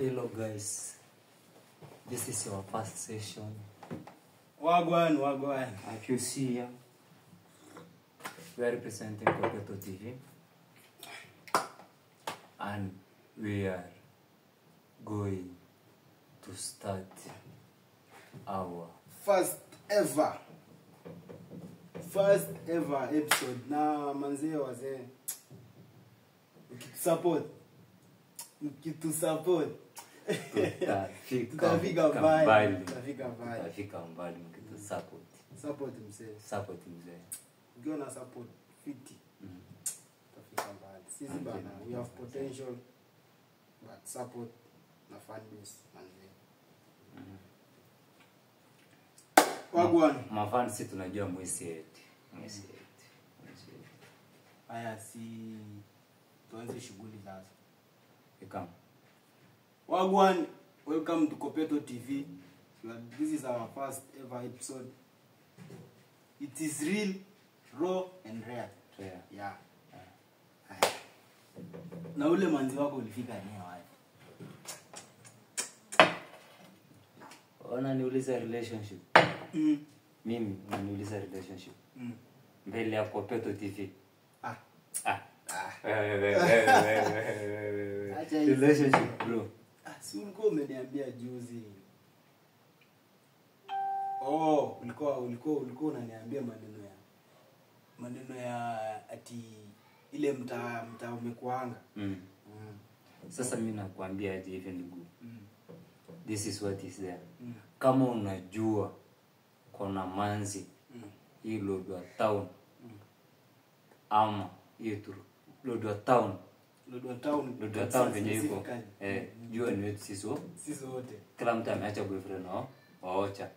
Hello guys, this is our first session. Wagwan. As you see here, we are representing Kopeto TV and we are going to start our First ever episode. Na manzee wazee, mkitusupport tutafika mbali. Support mzee. Ukiona support fiti, tutafika mbali. Sisi bana, we have potential, but support na fan base manzee. Wagwan. Mafansi tunajua mwezi yetu. Haya, si tuanze shughuli sasa. Welcome. Wagwan, welcome to Kopeto TV. This is our first ever episode. It is real, raw and rare. Yeah. Na ule manzi wako ulifika eneo wapi? Unaniuliza relationship. Mimi unaniuliza relationship. Mbele ya Kopeto TV. Relationship bro. Si ulikuwa umeniambia juzi. Ulikuwa unaniambia maneno ya ati ile mtaa umekuanga. Sasa mimi nakwambia aje hivi ndugu. This is what is there. Kama unajua kuna manzi hii Lodwar town ama yetu Lodwar town venye yuko jua ni wetu sisi wote. Kila mtu ameacha boyfriend wao waocha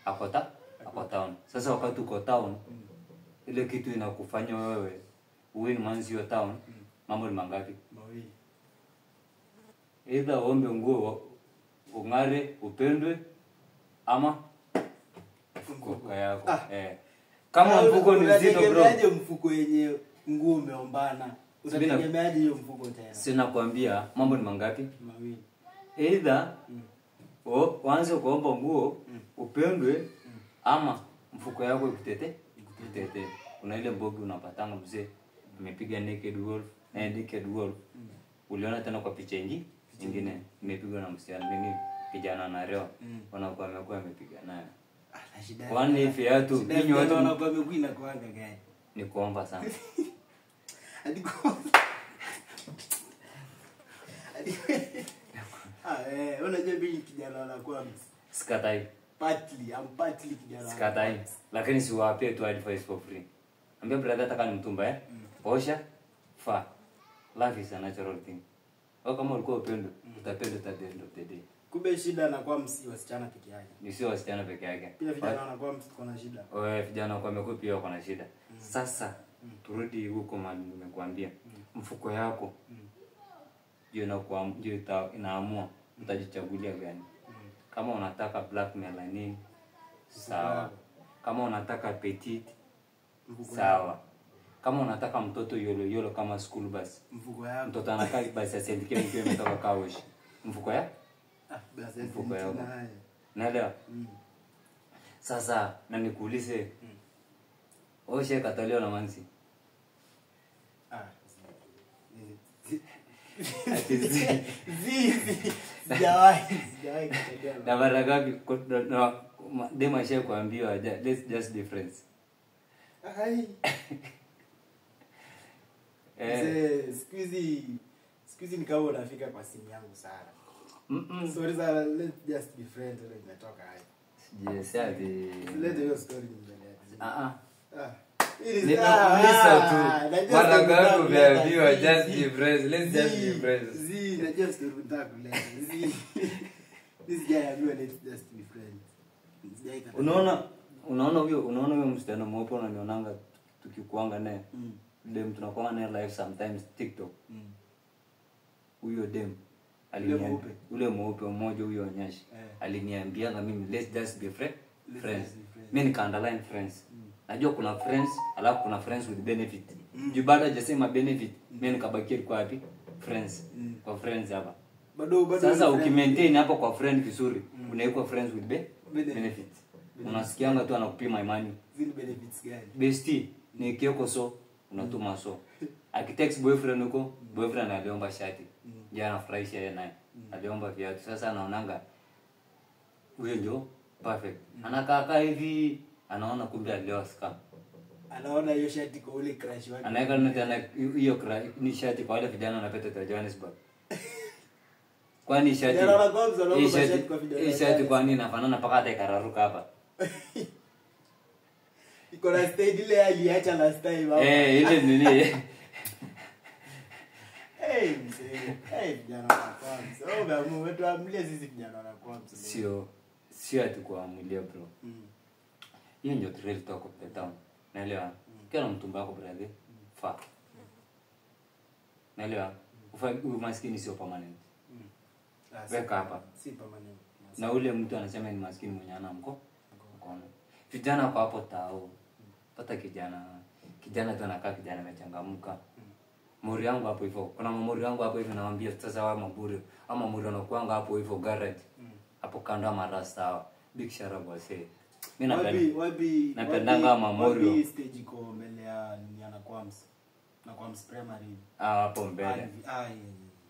ako town. Sasa wakati uko town ile kitu inakufanya wewe uwe ni manzi wa town, mambo ni mangapi? Mawili. Either uombe nguo ungare upendwe ama mfuko yako. Kama mfuko ni mzito bro. Unategemeaje mfuko yenye nguo umeombana? Unategemeaje hiyo mfuko tena? Sina kwambia mambo ni mangapi? Mawili. Either uanze kuomba nguo upendwe ama mfuko yako ikutete. Una ile mbogi unapatanga mzee amepiga naked wolf. Uliona tena kwa picha nyingine imepigwa na msichana mimi kijana na leo wanakuwa amepiga naye. Kwani hivi watu ninyi watu wanakuwa wamekuina kuanga gani? Ni kuomba sana. Unajua mimi kijana wanakuwa sikatai. I'm partly kijana. Sikatai. Lakini si wape tu advice for free. Ambia brother ataka ni mtumba osha fa. Life is a natural thing. Kama ulikuwa upendo utapenda at the end of the day. Kumbe shida na kwa wasichana peke yake. Ni sio wasichana peke yake. Pia vijana wanakuwa kuna shida. Vijana kwa meko pia wako na shida. Sasa turudi huko mali nimekuambia. Mfuko yako inaamua utajichagulia gani. Kama unataka black melanin sawa. Kama unataka petite sawa. Kama unataka mtoto yolo kama school bus. Mfuko yako. Mtoto anakaa basi asendike mkiwa umetoka kaosh. Mfuko yako? Basi mfuko yako. Naelewa. Sasa na nikuulize. Oshe katoleo na manzi. Sijawahi na mara ngapi dema shehe kuambiwa let's just difference. Squeezy ni kama unafika kwa simu yangu sana. Sorry sana, let's just be friends ile imetoka hapo. Yes, ati let hiyo story mbele. Nimekuuliza tu. Mara ngapi umeambiwa just be friends, let's just be friends. Na just unataka kuleta. This guy ambiwa let's just be friends. Unaona huyo msichana mweupe unanionanga tukikuanga naye. Dem tunakuanga naye live sometimes TikTok. Huyo dem ule mweupe mmoja huyo Nyashi aliniambia na mimi let's just be friends. Mimi nika underline friends. Najua kuna friends alafu kuna friends with benefit. Juu baada hajasema benefit mimi nikabakia kwa wapi? Friends. Kwa friends hapa. Bado sasa ukimaintain hapo kwa friend vizuri, unaikuwa friends with benefits. Unasikianga tu anakupima imani. Zile benefits gani? Bestie ni kioko so unatuma so. Akitext boyfriend huko, boyfriend aliomba shati. Jana anafurahisha yeye naye. Aliomba viatu. Sasa anaonanga huyo ndio perfect. Anakaa hivi, anaona kumbe alioa scam. Anaona hiyo shati kwa ule crush wake. Anaweka tena hiyo crush ni shati kwa wale vijana wanapeta ta Johannesburg. Kwani shati? Hii shati kwa nini inafanana paka hata ikararuka hapa? Iko na stage ile aliacha last time hapo. Ile nini? Vijana wanakuwa mse. Wetu amlie sisi vijana wanakuwa mse. Sio ati kuamulia bro. Hiyo ndio real talk of the town. Naelewa. Kila mtu wako brother. Fuck. Naelewa. Umaskini sio permanent. Weka hapa. Si permanent. Na ule mtu anasema ni maskini mwenye ana mkono. Vijana kwa hapo tao. Pata kijana tu anakaa kijana amechangamka. Mori yangu hapo hivyo. Kuna mori yangu hapo hivyo nawaambia sasa wao maburi ama mori wanakuanga hapo hivyo garage. Hapo kando ya marasta hao. Big shout wase. Mimi napendanga Mamorio. Wapi stage iko mbele ya Anakwams. Nakwams primary. Hapo mbele.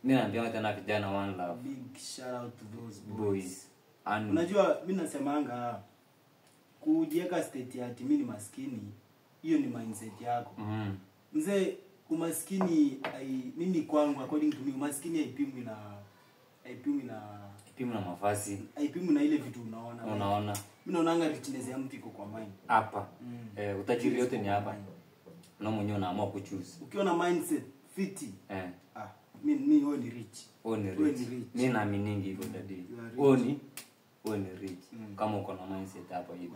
Mimi naambia tena vijana one love. Big shout out to those boys. Unajua mimi nasemanga kujiweka state ya ati mimi ni maskini, hiyo ni mindset yako. Mzee, umaskini mimi kwangu according to me umaskini haipimwi na mavazi. Haipimwi na ile vitu unaona. Mimi naonanga richness ya mtu iko kwa mind. Hapa. Utajiri yote ni hapa. Na mwenyewe unaamua kuchoose. Ukiona mindset fiti. Mimi wewe ni rich. Mimi naamini hivyo dadi. Wewe ni rich. Kama uko na mindset hapo hivi.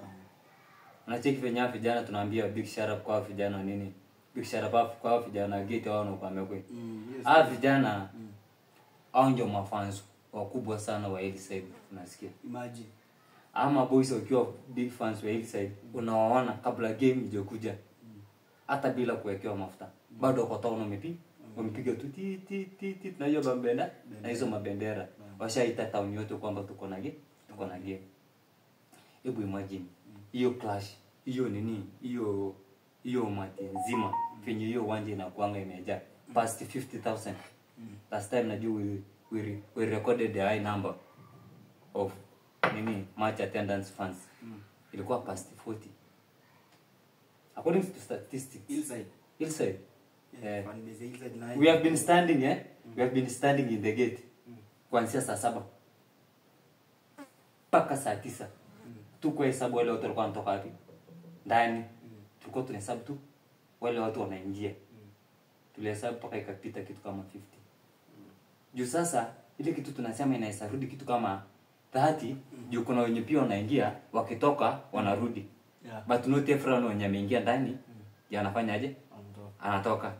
Unacheki vijana tunaambia big shout out kwa vijana nini? Big shout out kwa vijana gate wao na kwa mekwe. Vijana hao ndio mafans wakubwa sana wa Hillside unasikia. Imagine. Ama boys wakiwa big fans wa Hillside unawaona kabla game ijokuja. Hata bila kuwekewa mafuta. Bado kwa town wamepiga tu ti na hiyo bambenda na hizo mabendera. Washaita town yote kwamba tuko na game. Hebu imagine hiyo clash, hiyo nini, hiyo mati nzima penye hiyo uwanja inakuanga imejaa past 50,000. Last time najua we recorded the high number of match attendance fans. Ilikuwa past 40. According to statistics. Hillside. We have been standing in the gate. Kuanzia saa 7 mpaka saa 9. Tuko hesabu wale watu walikuwa wanatoka wapi? Ndani. Tulikuwa tunahesabu tu wale watu wanaingia. Tulihesabu mpaka ikapita kitu kama 50. Juu sasa ile kitu tunasema inaweza rudi kitu kama 30, juu kuna wenye pia wanaingia, wakitoka wanarudi. But not everyone wenye ameingia ndani, anafanya aje? Anatoka.